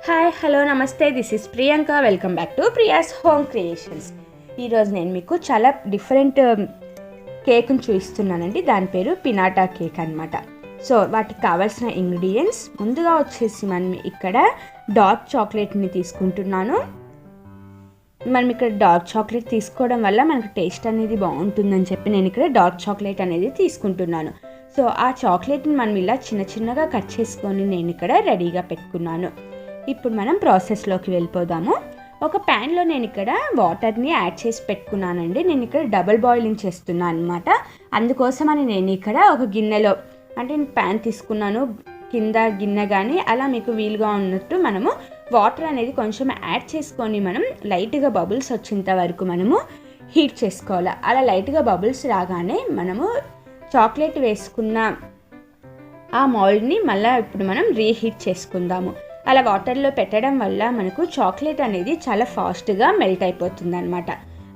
Hi hello నమస్తే, this is Priyanka. Welcome back to Priya's home creations. ఈరోజు నేను మీకు చాలా డిఫరెంట్ కేక్ని చూపిస్తున్నానండి. దాని పేరు పినాటా కేక్ అనమాట. సో వాటికి కావాల్సిన ఇంగ్రీడియంట్స్ ముందుగా వచ్చేసి మనం ఇక్కడ డార్క్ చాక్లెట్ని తీసుకుంటున్నాను. మనం ఇక్కడ డార్క్ చాక్లెట్ తీసుకోవడం వల్ల మనకు టేస్ట్ అనేది బాగుంటుందని చెప్పి నేను ఇక్కడ డార్క్ చాక్లెట్ అనేది తీసుకుంటున్నాను. సో ఆ చాక్లెట్ని మనం ఇలా చిన్న చిన్నగా కట్ చేసుకొని నేను ఇక్కడ రెడీగా పెట్టుకున్నాను. ఇప్పుడు మనం ప్రాసెస్లోకి వెళ్ళిపోదాము. ఒక ప్యాన్లో నేను ఇక్కడ వాటర్ని యాడ్ చేసి పెట్టుకున్నానండి. నేను ఇక్కడ డబుల్ బాయిలింగ్ చేస్తున్నాను అనమాట. అందుకోసమని నేను ఇక్కడ ఒక గిన్నెలో అంటే ప్యాన్ తీసుకున్నాను, కింద గిన్నె కానీ అలా మీకు వీలుగా ఉన్నట్టు మనము వాటర్ అనేది కొంచెం యాడ్ చేసుకొని మనం లైట్గా బబుల్స్ వచ్చేంత వరకు మనము హీట్ చేసుకోవాలి. అలా లైట్గా బబుల్స్ రాగానే మనము చాక్లెట్ వేసుకున్న ఆ మౌల్డ్ని మళ్ళీ ఇప్పుడు మనం రీహీట్ చేసుకుందాము. అలా వాటర్లో పెట్టడం వల్ల మనకు చాక్లెట్ అనేది చాలా ఫాస్ట్గా మెల్ట్ అయిపోతుంది అనమాట.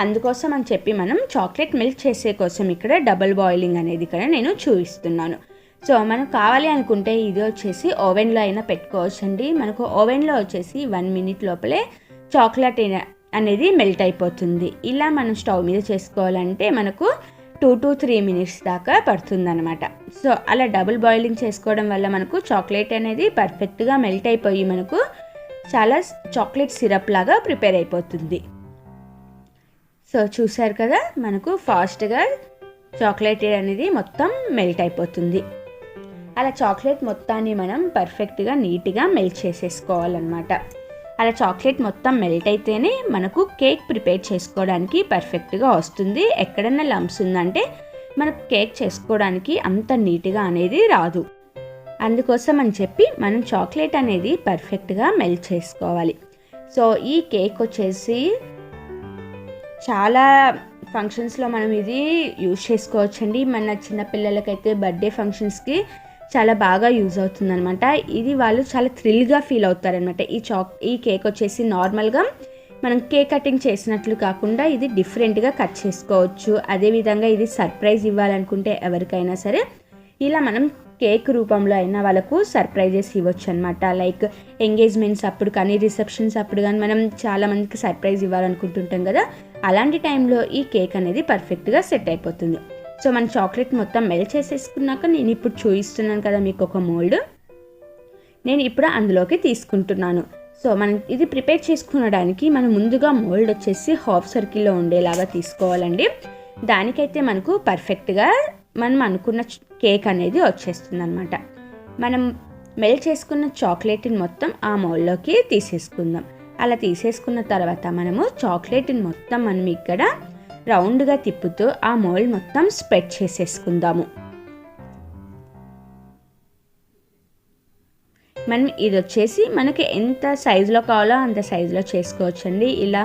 అందుకోసం అని చెప్పి మనం చాక్లెట్ మెల్ట్ చేసే కోసం ఇక్కడ డబుల్ బాయిలింగ్ అనేది ఇక్కడ నేను చూపిస్తున్నాను. సో మనకు కావాలి అనుకుంటే ఇది వచ్చేసి ఓవెన్లో అయినా పెట్టుకోవచ్చండి. మనకు ఓవెన్లో వచ్చేసి 1 minute లోపలే చాక్లెట్ అనేది మెల్ట్ అయిపోతుంది. ఇలా మనం స్టవ్ మీద చేసుకోవాలంటే మనకు 2 to 3 minutes దాకా పడుతుందన్నమాట. సో అలా డబుల్ బాయిలింగ్ చేసుకోవడం వల్ల మనకు చాక్లెట్ అనేది పర్ఫెక్ట్గా మెల్ట్ అయిపోయి మనకు చాలా చాక్లెట్ సిరప్ లాగా ప్రిపేర్ అయిపోతుంది. సో చూసారు కదా, మనకు ఫాస్ట్గా చాక్లెట్ అనేది మొత్తం మెల్ట్ అయిపోతుంది. అలా చాక్లెట్ మొత్తాన్ని మనం పర్ఫెక్ట్గా నీట్గా మెల్ట్ చేసేసుకోవాలన్నమాట. అలా చాక్లెట్ మొత్తం మెల్ట్ అయితేనే మనకు కేక్ ప్రిపేర్ చేసుకోవడానికి పర్ఫెక్ట్గా వస్తుంది. ఎక్కడన్నా లంప్స్ ఉందంటే మనకు కేక్ చేసుకోవడానికి అంత నీట్గా అనేది రాదు. అందుకోసం అని చెప్పి మనం చాక్లెట్ అనేది పర్ఫెక్ట్గా మెల్ట్ చేసుకోవాలి. సో ఈ కేక్ వచ్చేసి చాలా ఫంక్షన్స్లో మనం ఇది యూజ్ చేసుకోవచ్చండి. మన చిన్నపిల్లలకైతే బర్త్డే ఫంక్షన్స్కి చాలా బాగా యూజ్ అవుతుంది అనమాట. ఇది వాళ్ళు చాలా థ్రిల్గా ఫీల్ అవుతారనమాట. ఈ కేక్ వచ్చేసి నార్మల్గా మనం కేక్ కటింగ్ చేసినట్లు కాకుండా ఇది డిఫరెంట్గా కట్ చేసుకోవచ్చు. అదేవిధంగా ఇది సర్ప్రైజ్ ఇవ్వాలనుకుంటే ఎవరికైనా సరే ఇలా మనం కేక్ రూపంలో అయినా వాళ్ళకు సర్ప్రైజెస్ ఇవ్వచ్చు అనమాట. లైక్ ఎంగేజ్మెంట్స్ అప్పుడు కానీ రిసెప్షన్స్ అప్పుడు కానీ మనం చాలామందికి సర్ప్రైజ్ ఇవ్వాలనుకుంటుంటాం కదా, అలాంటి టైంలో ఈ కేక్ అనేది పర్ఫెక్ట్గా సెట్ అయిపోతుంది. సో మన చాక్లెట్ మొత్తం మెల్ట్ చేసేసుకున్నాక నేను ఇప్పుడు చూపిస్తున్నాను కదా మీకు ఒక మోల్డ్, నేను ఇప్పుడు అందులోకి తీసుకుంటున్నాను. సో మనం ఇది ప్రిపేర్ చేసుకునడానికి మనం ముందుగా మోల్డ్ వచ్చేసి హాఫ్ సర్కిల్లో ఉండేలాగా తీసుకోవాలండి. దానికైతే మనకు పర్ఫెక్ట్గా మనం అనుకున్న కేక్ అనేది వచ్చేస్తుంది అనమాట. మనం మెల్ట్ చేసుకున్న చాక్లెట్ని మొత్తం ఆ మోల్డ్లోకి తీసేసుకుందాం. అలా తీసేసుకున్న తర్వాత మనము చాక్లెట్ని మొత్తం మనం ఇక్కడ రౌండ్గా తిప్పుతూ ఆ మోల్డ్ మొత్తం స్ప్రెడ్ చేసేసుకుందాము. మనం ఇది వచ్చేసి మనకి ఎంత సైజులో కావాలో అంత సైజులో చేసుకోవచ్చండి. ఇలా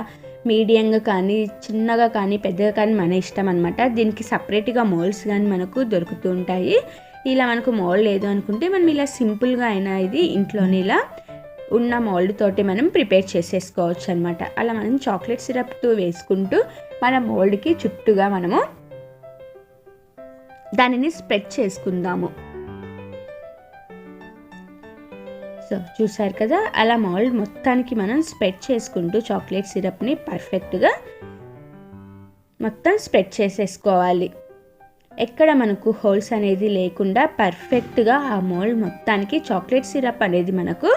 మీడియంగా కానీ చిన్నగా కానీ పెద్దగా కానీ మన ఇష్టం అనమాట. దీనికి సపరేట్గా మోల్డ్స్ కానీ మనకు దొరుకుతూ ఉంటాయి. ఇలా మనకు మోల్డ్ లేదు అనుకుంటే మనం ఇలా సింపుల్గా అయినా ఇది ఇంట్లోనే ఇలా ఉన్న మోల్డ్ తోటి మనం ప్రిపేర్ చేసేసుకోవచ్చు అనమాట. అలా మనం చాక్లెట్ సిరప్ వేసుకుంటూ మన మోల్డ్కి చుట్టూగా మనము దానిని స్ప్రెడ్ చేసుకుందాము. సో చూసారు కదా, అలా మోల్డ్ మొత్తానికి మనం స్ప్రెడ్ చేసుకుంటూ చాక్లెట్ సిరప్ని పర్ఫెక్ట్గా మొత్తం స్ప్రెడ్ చేసేసుకోవాలి. ఎక్కడ మనకు హోల్స్ అనేది లేకుండా పర్ఫెక్ట్గా ఆ మోల్డ్ మొత్తానికి చాక్లెట్ సిరప్ అనేది మనకు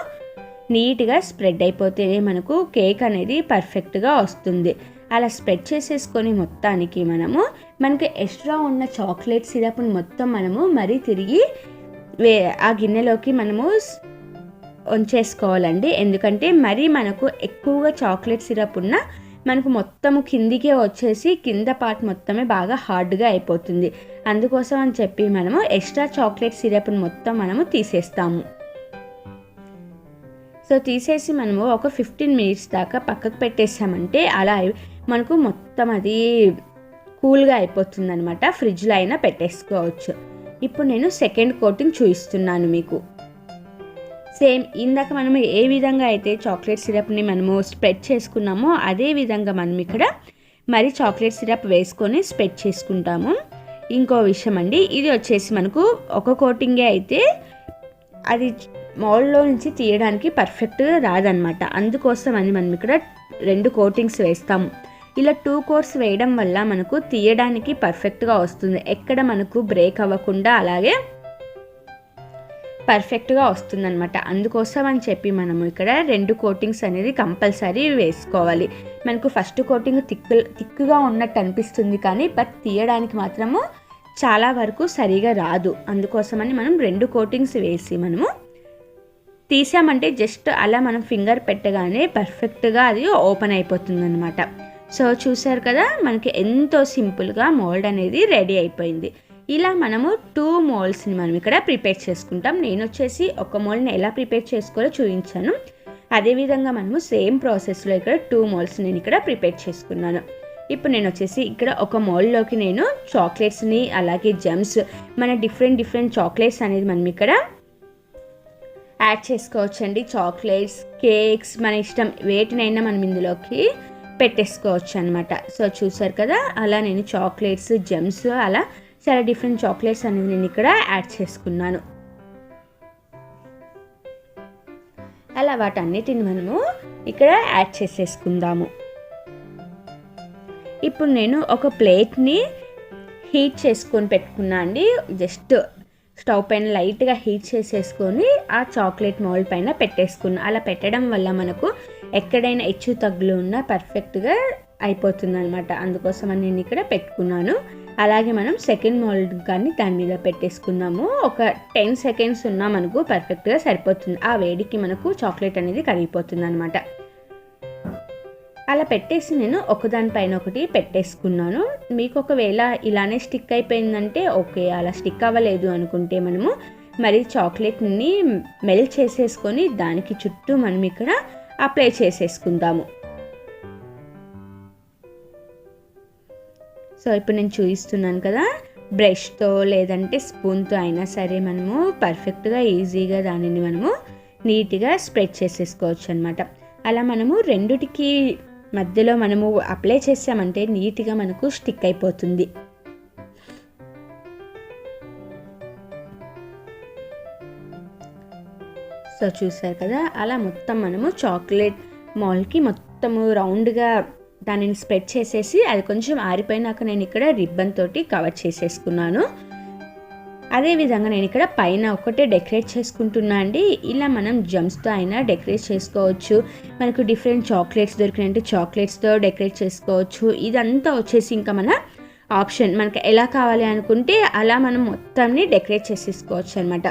నీట్గా స్ప్రెడ్ అయిపోతేనే మనకు కేక్ అనేది పర్ఫెక్ట్గా వస్తుంది. అలా స్ప్రెడ్ చేసేసుకొని మొత్తానికి మనకు ఎక్స్ట్రా ఉన్న చాక్లెట్ సిరప్ని మొత్తం మనము మరీ తిరిగి ఆ గిన్నెలోకి మనము ఉంచేసుకోవాలండి. ఎందుకంటే మరీ మనకు ఎక్కువగా చాక్లెట్ సిరప్ ఉన్న మనకు మొత్తము కిందికే వచ్చేసి కింద పార్ట్ మొత్తమే బాగా హార్డ్గా అయిపోతుంది. అందుకోసం అని చెప్పి మనము ఎక్స్ట్రా చాక్లెట్ సిరప్ని మొత్తం మనము తీసేస్తాము. సో తీసేసి మనము ఒక 15 minutes దాకా పక్కకు పెట్టేసామంటే అలా మనకు మొత్తం అది కూల్గా అయిపోతుంది అనమాట. ఫ్రిడ్జ్లో అయినా పెట్టేసుకోవచ్చు. ఇప్పుడు నేను సెకండ్ కోటింగ్ చూపిస్తున్నాను మీకు. సేమ్ ఇందాక మనం ఏ విధంగా అయితే చాక్లెట్ సిరప్ని మనము స్ప్రెడ్ చేసుకున్నామో అదే విధంగా మనం ఇక్కడ మరి చాక్లెట్ సిరప్ వేసుకొని స్ప్రెడ్ చేసుకుంటాము. ఇంకో విషయం అండి, ఇది వచ్చేసి మనకు ఒక కోటింగే అయితే అది మౌల్డ్లో నుంచి తీయడానికి పర్ఫెక్ట్గా రాదనమాట. అందుకోసం అని మనం ఇక్కడ 2 కోటింగ్స్ వేస్తాము. ఇలా 2 కోట్స్ వేయడం వల్ల మనకు తీయడానికి పర్ఫెక్ట్గా వస్తుంది, ఎక్కడ మనకు బ్రేక్ అవ్వకుండా అలాగే పర్ఫెక్ట్గా వస్తుందన్నమాట. అందుకోసం అని చెప్పి మనము ఇక్కడ 2 కోటింగ్స్ అనేది కంపల్సరీ వేసుకోవాలి. మనకు ఫస్ట్ కోటింగ్ థిక్గా ఉన్నట్టు అనిపిస్తుంది కానీ బట్ తీయడానికి మాత్రము చాలా వరకు సరిగా రాదు. అందుకోసమని మనం 2 కోటింగ్స్ వేసి మనము తీసామంటే జస్ట్ అలా మనం ఫింగర్ పెట్టగానే పర్ఫెక్ట్గా అది ఓపెన్ అయిపోతుంది అనమాట. సో చూసారు కదా, మనకి ఎంతో సింపుల్గా మోల్డ్ అనేది రెడీ అయిపోయింది. ఇలా మనము 2 మోల్డ్స్ని మనం ఇక్కడ ప్రిపేర్ చేసుకుంటాం. నేను వచ్చేసి ఒక మోల్డ్ని ఎలా ప్రిపేర్ చేసుకోవాలో చూపించాను. అదేవిధంగా మనము సేమ్ ప్రాసెస్లో ఇక్కడ 2 మోల్డ్స్ నేను ఇక్కడ ప్రిపేర్ చేసుకున్నాను. ఇప్పుడు నేను వచ్చేసి ఇక్కడ ఒక మోల్డ్లోకి నేను చాక్లెట్స్ని అలాగే జెమ్స్, మన డిఫరెంట్ చాక్లెట్స్ అనేది మనం ఇక్కడ యాడ్ చేసుకోవచ్చండి. చాక్లెట్స్, కేక్స్ మన ఇష్టం వేటినైనా మనం ఇందులోకి పెట్టేసుకోవచ్చు అనమాట. సో చూసారు కదా, అలా నేను చాక్లెట్స్, జెమ్స్ అలా చాలా డిఫరెంట్ చాక్లెట్స్ అనేది నేను ఇక్కడ యాడ్ చేసుకున్నాను. అలా వాటన్నిటిని మనము ఇక్కడ యాడ్ చేసేసుకుందాము. ఇప్పుడు నేను ఒక ప్లేట్ని హీట్ చేసుకొని పెట్టుకున్నా అండి. జస్ట్ స్టవ్ పైన లైట్గా హీట్ చేసేసుకొని ఆ చాక్లెట్ మౌల్డ్ పైన పెట్టేసుకున్నా. అలా పెట్టడం వల్ల మనకు ఎక్కడైనా హెచ్చు తగ్గులు ఉన్నా పర్ఫెక్ట్గా అయిపోతుంది అనమాట. అందుకోసం నేను ఇక్కడ పెట్టుకున్నాను. అలాగే మనం సెకండ్ మౌల్డ్ కానీ దాని మీద పెట్టేసుకున్నాము. ఒక 10 సెకండ్స్ ఉన్నా మనకు పర్ఫెక్ట్గా సరిపోతుంది. ఆ వేడికి మనకు చాక్లెట్ అనేది కరిగిపోతుంది అనమాట. అలా పెట్టేసి నేను ఒకదానిపైన ఒకటి పెట్టేసుకున్నాను. మీకు ఒకవేళ ఇలానే స్టిక్ అయిపోయిందంటే ఓకే, అలా స్టిక్ అవ్వలేదు అనుకుంటే మనము మరి చాక్లెట్ని మెల్ట్ చేసేసుకొని దానికి చుట్టూ మనం ఇక్కడ అప్లై చేసేసుకుందాము. సో ఇప్పుడు నేను చూపిస్తున్నాను కదా, బ్రష్తో లేదంటే స్పూన్తో అయినా సరే మనము పర్ఫెక్ట్గా ఈజీగా దానిని మనము నీట్గా స్ప్రెడ్ చేసేసుకోవచ్చు అనమాట. అలా మనము రెండిటికి మధ్యలో మనము అప్లై చేసామంటే నీట్గా మనకు స్టిక్ అయిపోతుంది. సో చూసారు కదా, అలా మొత్తం మనము చాక్లెట్ మౌల్డ్కి మొత్తము రౌండ్గా దానిని స్ప్రెడ్ చేసేసి అది కొంచెం ఆరిపోయినాక నేను ఇక్కడ రిబ్బన్ తోటి కవర్ చేసేసుకున్నాను. అదేవిధంగా నేను ఇక్కడ పైన ఒకటే డెకరేట్ చేసుకుంటున్నా అండి. ఇలా మనం జమ్స్తో అయినా డెకరేట్ చేసుకోవచ్చు. మనకు డిఫరెంట్ చాక్లెట్స్ దొరికినట్టు చాక్లెట్స్తో డెకరేట్ చేసుకోవచ్చు. ఇదంతా వచ్చేసి ఇంకా మన ఆప్షన్, మనకు ఎలా కావాలి అనుకుంటే అలా మనం మొత్తాన్ని డెకరేట్ చేసేసుకోవచ్చు అనమాట.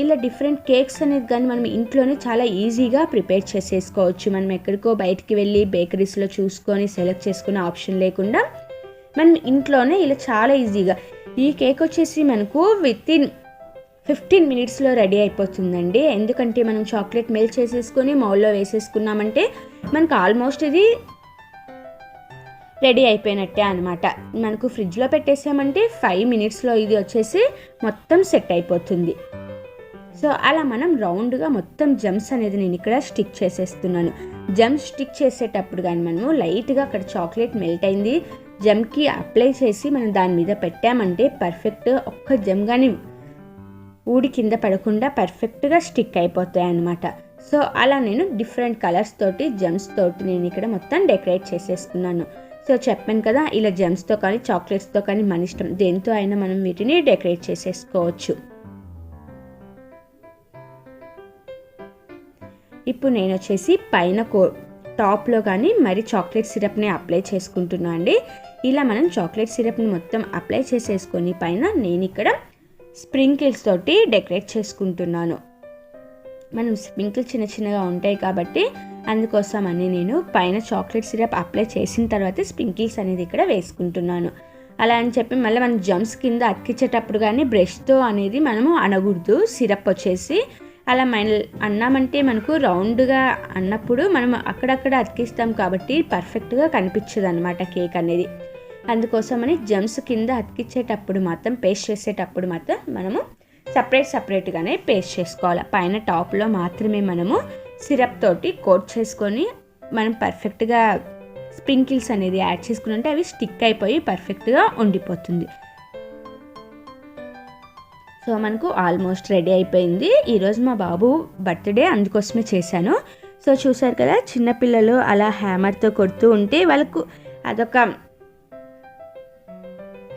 ఇలా డిఫరెంట్ కేక్స్ అనేది కానీ మనం ఇంట్లోనే చాలా ఈజీగా ప్రిపేర్ చేసేసుకోవచ్చు. మనం ఎక్కడికో బయటికి వెళ్ళి బేకరీస్లో చూసుకొని సెలెక్ట్ చేసుకునే ఆప్షన్ లేకుండా మనం ఇంట్లోనే ఇలా చాలా ఈజీగా, ఈ కేక్ వచ్చేసి మనకు వితిన్ 15 మినిట్స్లో రెడీ అయిపోతుందండి. ఎందుకంటే మనం చాక్లెట్ మెల్ట్ చేసేసుకొని మౌల్డ్లో వేసేసుకున్నామంటే మనకు ఆల్మోస్ట్ ఇది రెడీ అయిపోయినట్టే అనమాట. మనకు ఫ్రిడ్జ్లో పెట్టేసామంటే 5 మినిట్స్లో ఇది వచ్చేసి మొత్తం సెట్ అయిపోతుంది. సో అలా మనం రౌండ్గా మొత్తం జమ్స్ అనేది నేను ఇక్కడ స్టిక్ చేసేస్తున్నాను. జమ్స్ స్టిక్ చేసేటప్పుడు కానీ మనము లైట్గా అక్కడ చాక్లెట్ మెల్ట్ అయింది జమ్కి అప్లై చేసి మనం దాని మీద పెట్టామంటే పర్ఫెక్ట్ ఒక్క జమ్ కానీ ఊడి కింద పడకుండా పర్ఫెక్ట్గా స్టిక్ అయిపోతాయి అన్నమాట. సో అలా నేను డిఫరెంట్ కలర్స్ తోటి జమ్స్ తోటి నేను ఇక్కడ మొత్తం డెకరేట్ చేసేసుకున్నాను. సో చెప్పాను కదా, ఇలా జమ్స్తో కానీ చాక్లెట్స్తో కానీ మన ఇష్టం, దేంతో అయినా మనం వీటిని డెకరేట్ చేసేసుకోవచ్చు. ఇప్పుడు నేను వచ్చేసి పైన టాప్లో కానీ మరి చాక్లెట్ సిరప్ని అప్లై చేసుకుంటున్నా అండి. ఇలా మనం చాక్లెట్ సిరప్ని మొత్తం అప్లై చేసేసుకొని పైన నేను ఇక్కడ స్ప్రింకిల్స్ తోటి డెకరేట్ చేసుకుంటున్నాను. మనం స్ప్రింకిల్స్ చిన్న చిన్నగా ఉంటాయి కాబట్టి అందుకోసం అని నేను పైన చాక్లెట్ సిరప్ అప్లై చేసిన తర్వాత స్ప్రింకిల్స్ అనేది ఇక్కడ వేసుకుంటున్నాను. అలా అని చెప్పి మళ్ళీ మనం జమ్స్ కింద అతికించేటప్పుడు కానీ బ్రష్తో అనేది మనము అనకూడదు. సిరప్ వచ్చేసి అలా అన్నామంటే మనకు రౌండ్గా అన్నప్పుడు మనం అక్కడక్కడ అతికిస్తాం కాబట్టి పర్ఫెక్ట్గా కనిపించదు అనమాట కేక్ అనేది. అందుకోసమని జమ్స్ కింద అతికించేటప్పుడు మాత్రం పేస్ట్ చేసేటప్పుడు మాత్రం మనము సపరేట్గానే పేస్ట్ చేసుకోవాలి. పైన టాప్లో మాత్రమే మనము సిరప్ తోటి కోట్ చేసుకొని మనం పర్ఫెక్ట్గా స్ప్రింకిల్స్ అనేది యాడ్ చేసుకుంటే అవి స్టిక్ అయిపోయి పర్ఫెక్ట్గా ఉండిపోతుంది. సో మనకు ఆల్మోస్ట్ రెడీ అయిపోయింది. ఈరోజు మా బాబు బర్త్డే, అందుకోసమే చేశాను. సో చూసారు కదా, చిన్నపిల్లలు అలా హ్యామర్తో కొడుతూ ఉంటే వాళ్ళకు అదొక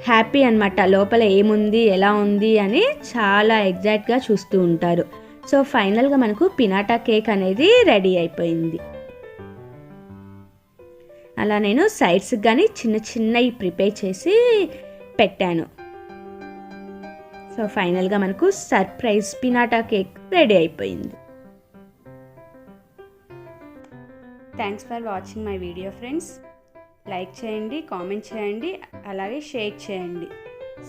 హ్యాపీ అనమాట. లోపల ఏముంది, ఎలా ఉంది అని చాలా ఎగ్జాక్ట్గా చూస్తూ ఉంటారు. సో ఫైనల్గా మనకు పినాటా కేక్ అనేది రెడీ అయిపోయింది. అలా నేను సైడ్స్కి కానీ చిన్న చిన్నవి ప్రిపేర్ చేసి పెట్టాను. సో ఫైనల్గా మనకు సర్ప్రైజ్ పినాటా కేక్ రెడీ అయిపోయింది. Thanks for watching my video friends. Like చేయండి, కామెంట్ చేయండి, అలాగే షేర్ చేయండి,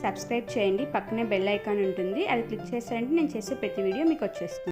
సబ్స్క్రైబ్ చేయండి. పక్కనే బెల్ ఐకాన్ ఉంటుంది, అది క్లిక్ చేసేయండి. నేను చేసే ప్రతి వీడియో మీకు వచ్చేస్తుంది.